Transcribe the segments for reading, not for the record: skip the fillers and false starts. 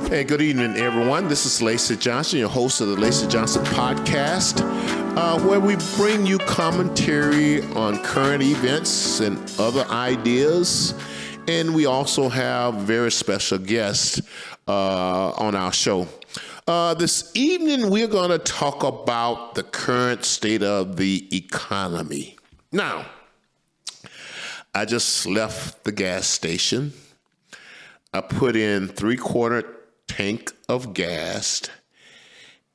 Hey, good evening, everyone. This is Lacy Johnson, your host of the Lacy Johnson podcast, where we bring you commentary on current events and other ideas. And we also have very special guests on our show. This evening, we're going to talk about the current state of the economy. Now, I just left the gas station. I put in 3/4 tank of gas,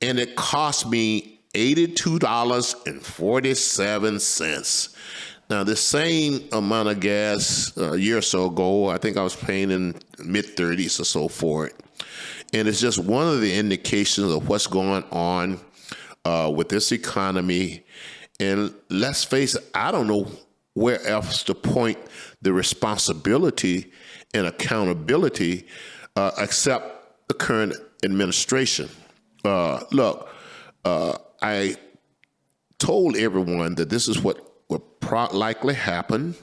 and it cost me $82.47. Now, the same amount of gas a year or so ago, I think I was paying in mid-30s or so for it. And it's just one of the indications of what's going on with this economy. And let's face it, I don't know where else to point the responsibility and accountability except the current administration. Look, I told everyone that this is what will likely happen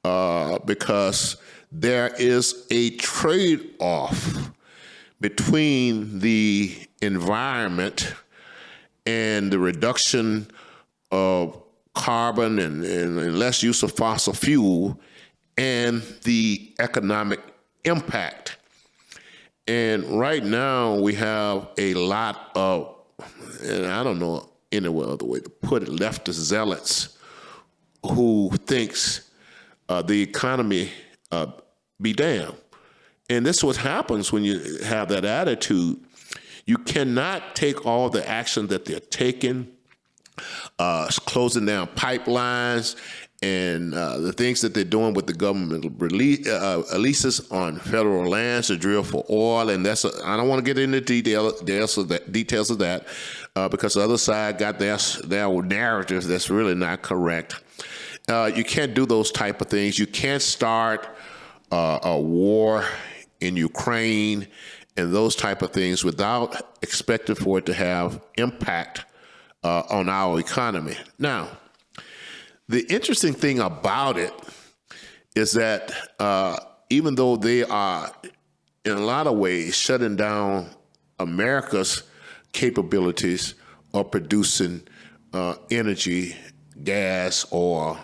because there is a trade-off between the environment and the reduction of carbon and less use of fossil fuel and the economic impact. And right now we have a lot of, and I don't know any other way to put it, leftist zealots who thinks the economy be damned. And this is what happens when you have that attitude. You cannot take all the action that they're taking, closing down pipelines, and the things that they're doing with the government leases on federal lands to drill for oil. And I don't want to get into details of that because the other side got their narrative that's really not correct. You can't do those type of things. You can't start a war in Ukraine and those type of things without expecting for it to have impact on our economy. Now, the interesting thing about it is that even though they are, in a lot of ways, shutting down America's capabilities of producing energy, gas, oil,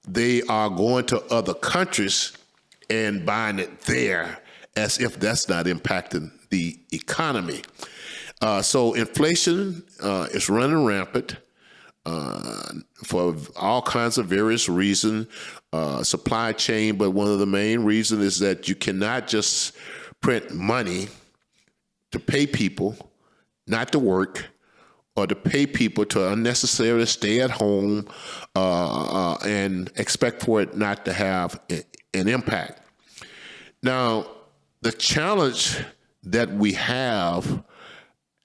they are going to other countries and buying it there as if that's not impacting the economy. So inflation is running rampant. For all kinds of various reasons, supply chain, but one of the main reasons is that you cannot just print money to pay people not to work or to pay people to unnecessarily stay at home and expect for it not to have an impact. Now, the challenge that we have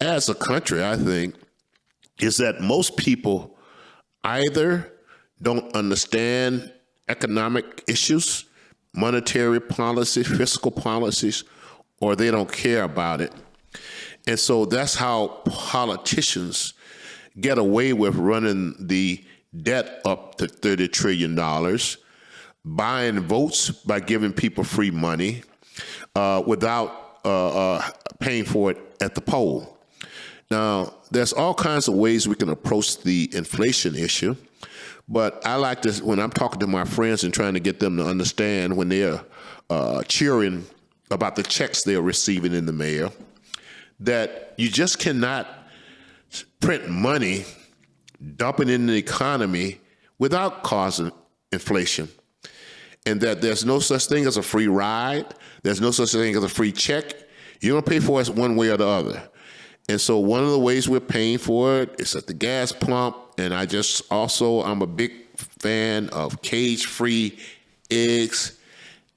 as a country, I think, is that most people either don't understand economic issues, monetary policy, fiscal policies, or they don't care about it. And so that's how politicians get away with running the debt up to $30 trillion, buying votes by giving people free money without paying for it at the poll. Now, there's all kinds of ways we can approach the inflation issue, but I like to, when I'm talking to my friends and trying to get them to understand when they're cheering about the checks they're receiving in the mail, that you just cannot print money, dump it in the economy without causing inflation. And that there's no such thing as a free ride. There's no such thing as a free check. You're going to pay for it one way or the other. And so one of the ways we're paying for it is at the gas pump. And I'm a big fan of cage-free eggs.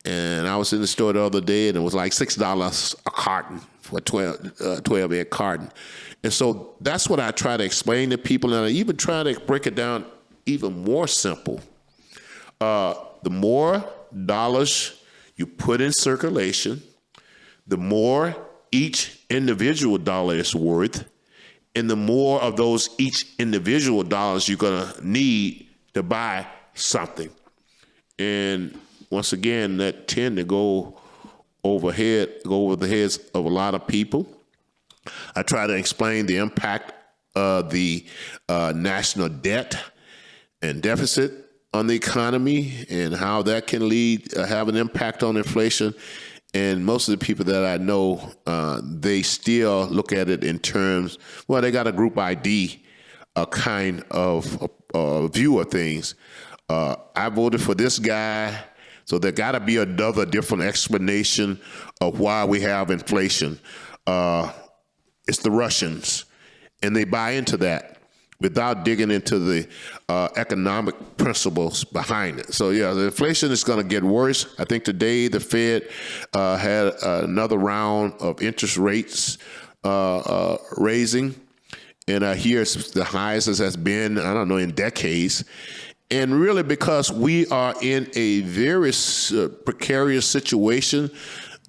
And I was in the store the other day and it was like $6 a carton for a 12 egg carton. And so that's what I try to explain to people. And I even try to break it down even more simple. The more dollars you put in circulation, the more each individual dollar is worth, and the more of those each individual dollars you're going to need to buy something. And once again, that tend to go go over the heads of a lot of people. I try to explain the impact of the national debt and deficit on the economy and how that can have an impact on inflation. And most of the people that I know, they still look at it in terms, well, they got a group ID kind of view of things. I voted for this guy, so there got to be another different explanation of why we have inflation. It's the Russians, and they buy into that without digging into the economic principles behind it. So yeah, the inflation is going to get worse. I think today the Fed had another round of interest rates raising, and here it's the highest it has been, I don't know, in decades. And really because we are in a very precarious situation,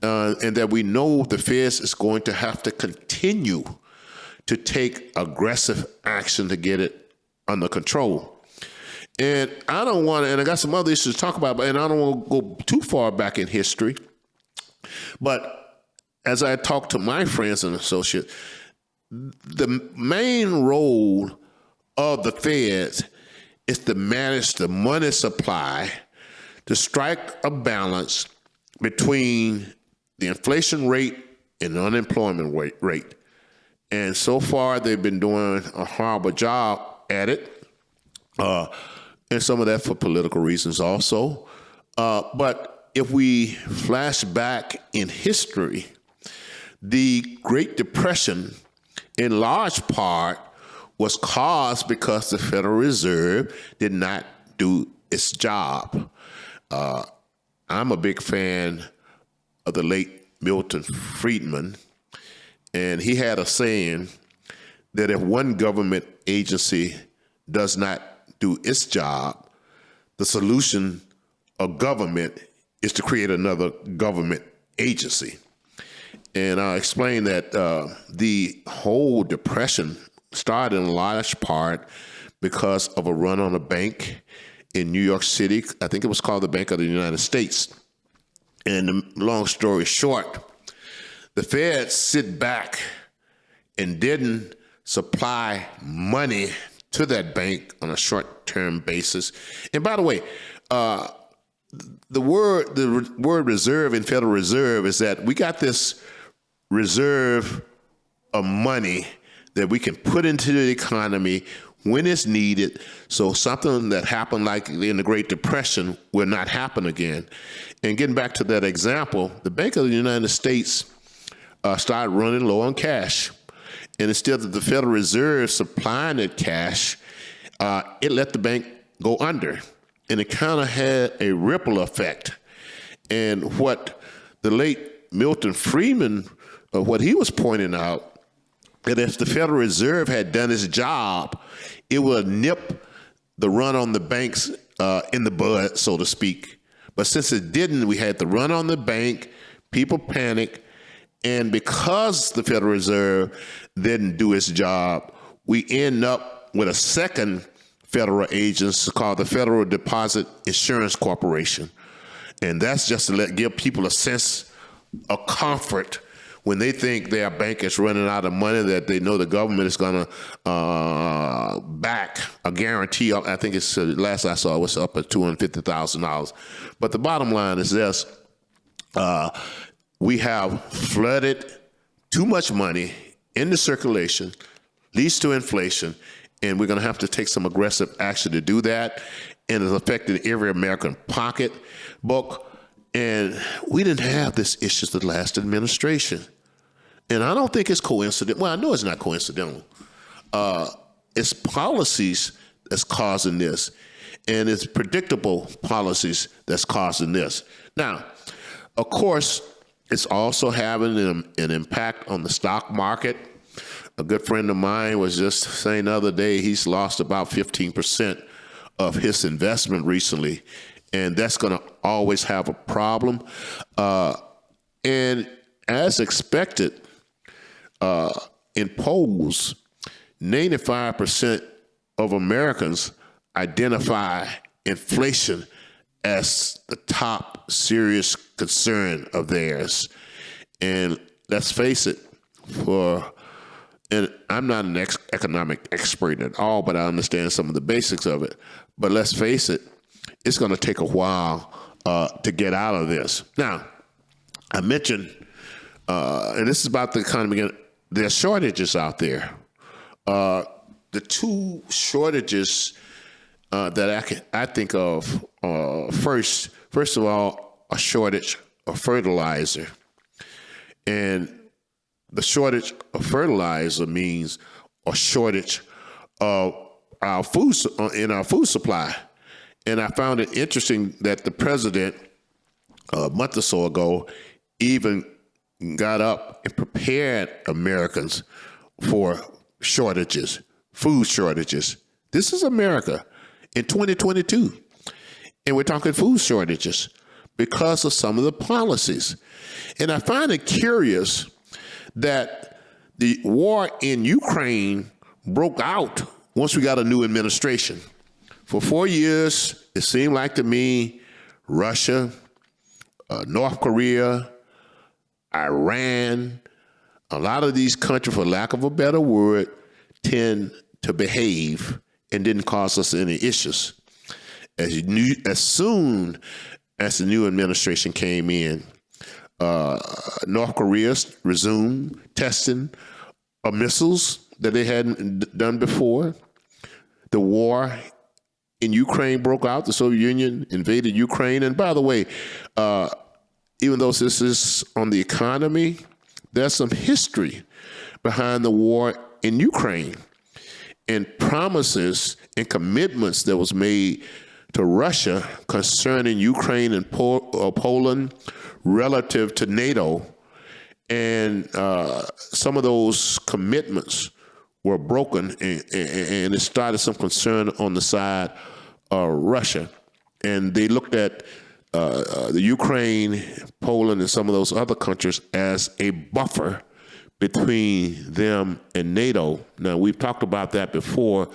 and that we know the Fed is going to have to continue to take aggressive action to get it under control. And I don't want to, and I got some other issues to talk about, and I don't want to go too far back in history. But as I talk to my friends and associates, the main role of the Fed is to manage the money supply, to strike a balance between the inflation rate and the unemployment rate. And so far, they've been doing a horrible job at it, and some of that for political reasons also. But if we flash back in history, the Great Depression, in large part, was caused because the Federal Reserve did not do its job. I'm a big fan of the late Milton Friedman, and he had a saying that if one government agency does not do its job, the solution of government is to create another government agency. And I'll explain that the whole Depression started in large part because of a run on a bank in New York City. I think it was called the Bank of the United States. And the long story short, the Fed sit back and didn't supply money to that bank on a short-term basis. And by the way, the word reserve in Federal Reserve is that we got this reserve of money that we can put into the economy when it's needed, so something that happened like in the Great Depression will not happen again. And getting back to that example, the Bank of the United States started running low on cash. And instead of the Federal Reserve supplying that cash, it let the bank go under. And it kind of had a ripple effect. And what the late Milton Friedman, what he was pointing out, that if the Federal Reserve had done its job, it would nip the run on the banks in the bud, so to speak. But since it didn't, we had the run on the bank, people panicked, and because the Federal Reserve didn't do its job, we end up with a second federal agency called the Federal Deposit Insurance Corporation. And that's just to give people a sense of comfort when they think their bank is running out of money, that they know the government is going to back a guarantee. I think it's last I saw it was up at $250,000. But the bottom line is this: we have flooded too much money into circulation, leads to inflation, and we're going to have to take some aggressive action to do that. And it's affected every American pocketbook. And we didn't have this issue the last administration. And I don't think it's coincidental. Well, I know it's not coincidental. It's policies that's causing this. And it's predictable policies that's causing this. Now, of course, it's also having an impact on the stock market. A good friend of mine was just saying the other day he's lost about 15% of his investment recently. And that's going to always have a problem. And as expected, in polls, 95% of Americans identify inflation as the top serious concern of theirs. And let's face it, and I'm not an economic expert at all, but I understand some of the basics of it. But let's face it, it's going to take a while to get out of this. Now, I mentioned, and this is about the economy again, there are shortages out there. The two shortages that I think of, first of all, a shortage of fertilizer. And the shortage of fertilizer means a shortage of our food in our food supply. And I found it interesting that the president a month or so ago even got up and prepared Americans for shortages, food shortages. This is America in 2022. And we're talking food shortages because of some of the policies. And I find it curious that the war in Ukraine broke out once we got a new administration. For 4 years, it seemed like to me, Russia, North Korea, Iran, a lot of these countries, for lack of a better word, tend to behave and didn't cause us any issues. As soon as the new administration came in, North Korea resumed testing of missiles that they hadn't done before. The war in Ukraine broke out. The Soviet Union invaded Ukraine. And by the way, even though this is on the economy, there's some history behind the war in Ukraine and promises and commitments that was made to Russia concerning Ukraine and Poland relative to NATO. And some of those commitments were broken, and it started some concern on the side of Russia. And they looked at the Ukraine, Poland, and some of those other countries as a buffer between them and NATO. Now, we've talked about that before.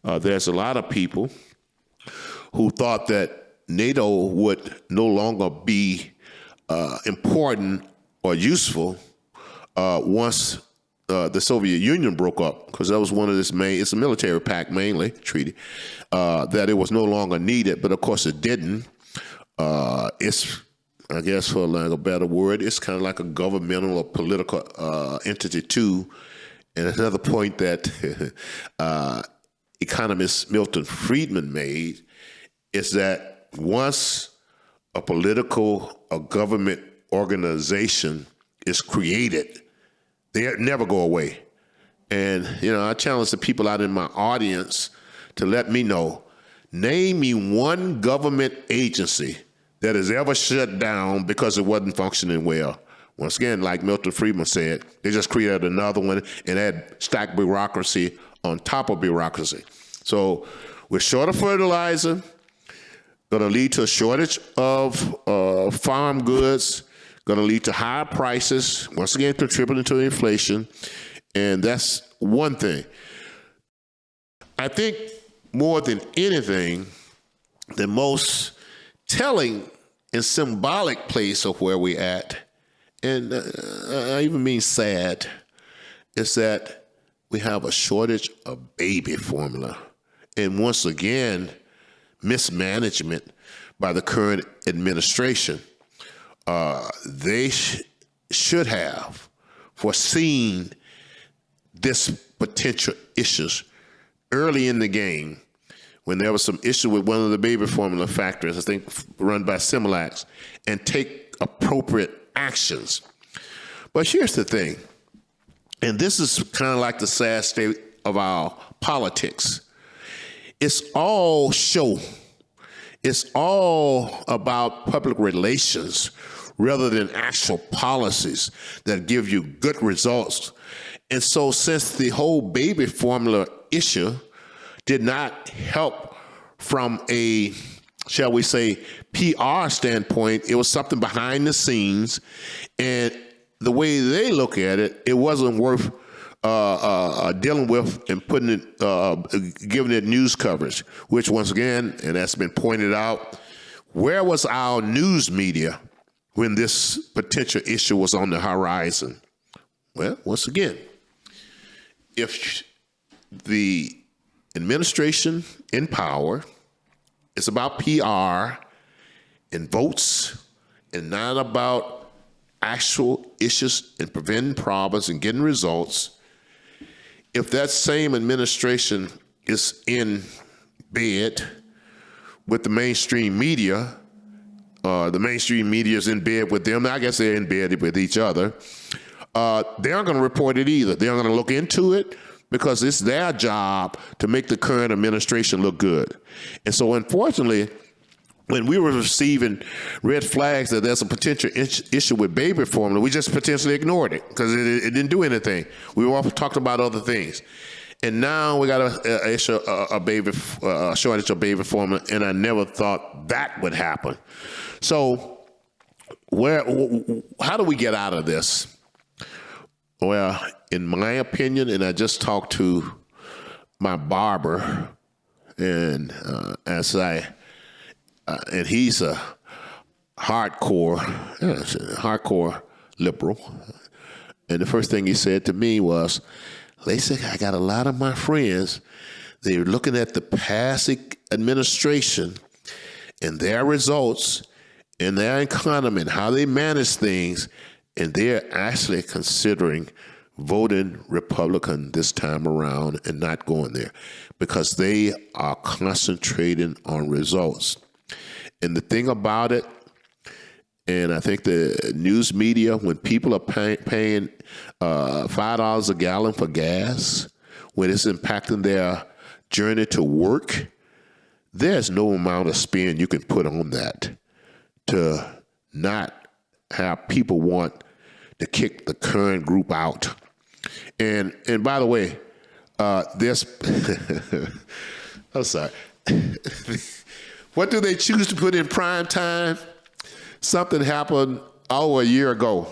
There's a lot of people who thought that NATO would no longer be important or useful once the Soviet Union broke up, because that was one of it's a military pact mainly, treaty, that it was no longer needed, but of course it didn't. It's, I guess for lack of a better word, it's kind of like a governmental or political entity too. And another point that economist Milton Friedman made is that once a political or government organization is created, they never go away. And, I challenge the people out in my audience to let me know, name me one government agency that has ever shut down because it wasn't functioning well. Once again, like Milton Friedman said, they just created another one and had stacked bureaucracy on top of bureaucracy. So we're short of fertilizer, going to lead to a shortage of farm goods, going to lead to higher prices, once again contributing to inflation, and that's one thing. I think more than anything, the most telling and symbolic place of where we're at, and I even mean sad, is that we have a shortage of baby formula. And once again, mismanagement by the current administration. They should have foreseen this potential issues early in the game when there was some issue with one of the baby formula factories, I think run by Similac, and take appropriate actions. But here's the thing, and this is kind of like the sad state of our politics. It's all show. It's all about public relations rather than actual policies that give you good results. And so since the whole baby formula issue did not help from a, shall we say, PR standpoint, it was something behind the scenes. And the way they look at it, it wasn't worth dealing with and putting it, giving it news coverage, which once again, and that's been pointed out, Where was our news media when this potential issue was on the horizon? Well, once again, if the administration in power is about PR and votes and not about actual issues and preventing problems and getting results, if that same administration is in bed with the mainstream media, the mainstream media is in bed with them, I guess they're in bed with each other, they aren't going to report it either. They're going to look into it because it's their job to make the current administration look good. And so unfortunately, when we were receiving red flags that there's a potential issue with baby formula, we just potentially ignored it because it didn't do anything. We were all talking about other things. And now we got a shortage of baby formula, and I never thought that would happen. So how do we get out of this? Well, in my opinion, and I just talked to my barber, and and he's a hardcore liberal. And the first thing he said to me was, Lacy, I got a lot of my friends, they're looking at the past administration and their results and their economy and how they manage things, and they're actually considering voting Republican this time around and not going there because they are concentrating on results. And the thing about it, and I think the news media, when people are paying $5 a gallon for gas, when it's impacting their journey to work, there's no amount of spin you can put on that to not have people want to kick the current group out. And by the way, there's I'm sorry. What do they choose to put in prime time? Something happened over a year ago.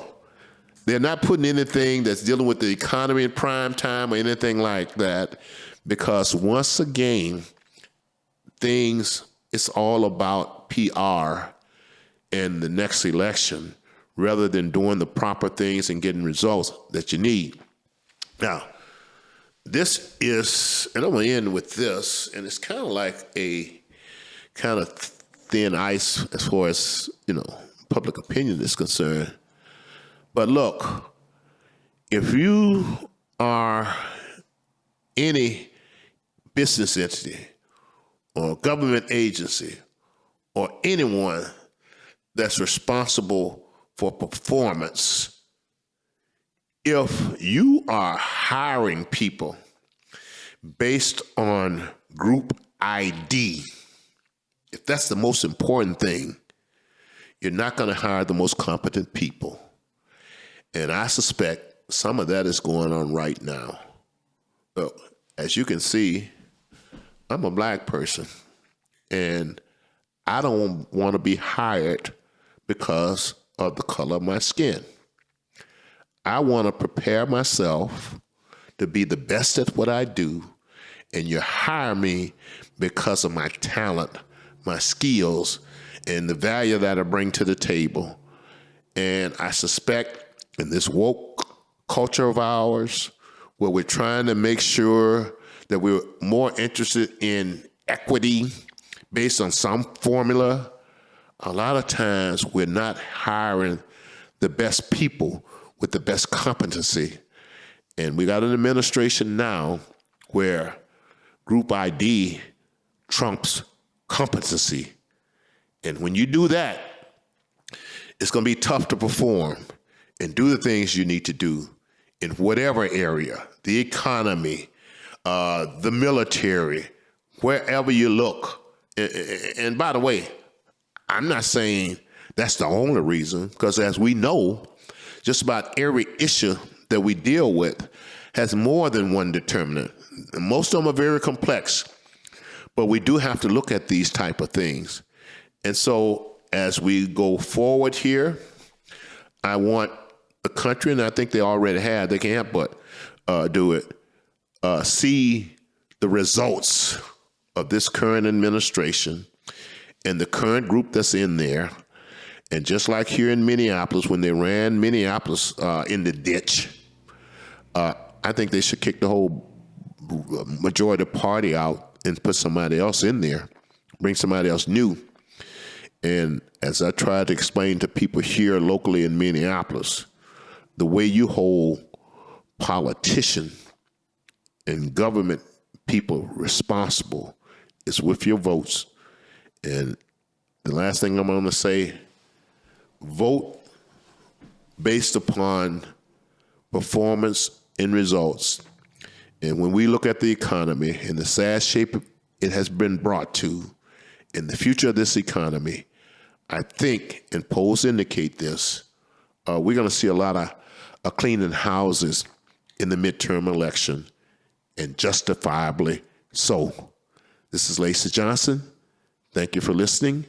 They're not putting anything that's dealing with the economy in prime time or anything like that, because once again, it's all about PR and the next election rather than doing the proper things and getting results that you need. Now, this is, and I'm going to end with this, and it's kind of like a kind of thin ice as far as, public opinion is concerned. But look, if you are any business entity or government agency or anyone that's responsible for performance, if you are hiring people based on group ID, if that's the most important thing, you're not going to hire the most competent people. And I suspect some of that is going on right now. But as you can see, I'm a black person, and I don't want to be hired because of the color of my skin. I want to prepare myself to be the best at what I do, and you hire me because of my talent, my skills, and the value that I bring to the table. And I suspect in this woke culture of ours, where we're trying to make sure that we're more interested in equity based on some formula, a lot of times we're not hiring the best people with the best competency. And we got an administration now where group ID trumps competency. And when you do that, it's going to be tough to perform and do the things you need to do in whatever area, the economy, the military, wherever you look. And by the way, I'm not saying that's the only reason, because as we know, just about every issue that we deal with has more than one determinant. Most of them are very complex, but we do have to look at these type of things. And so as we go forward here, I want the country, and I think they already have, they can't but do it, see the results of this current administration and the current group that's in there. And just like here in Minneapolis, when they ran Minneapolis in the ditch, I think they should kick the whole majority of the party out and put somebody else in there, bring somebody else new. And as I try to explain to people here locally in Minneapolis, the way you hold politicians and government people responsible is with your votes. And the last thing I'm going to say, vote based upon performance and results. And when we look at the economy and the sad shape it has been brought to in the future of this economy, I think, and polls indicate this, we're going to see a lot of cleaning houses in the midterm election, and justifiably so. This is Lacy Johnson. Thank you for listening.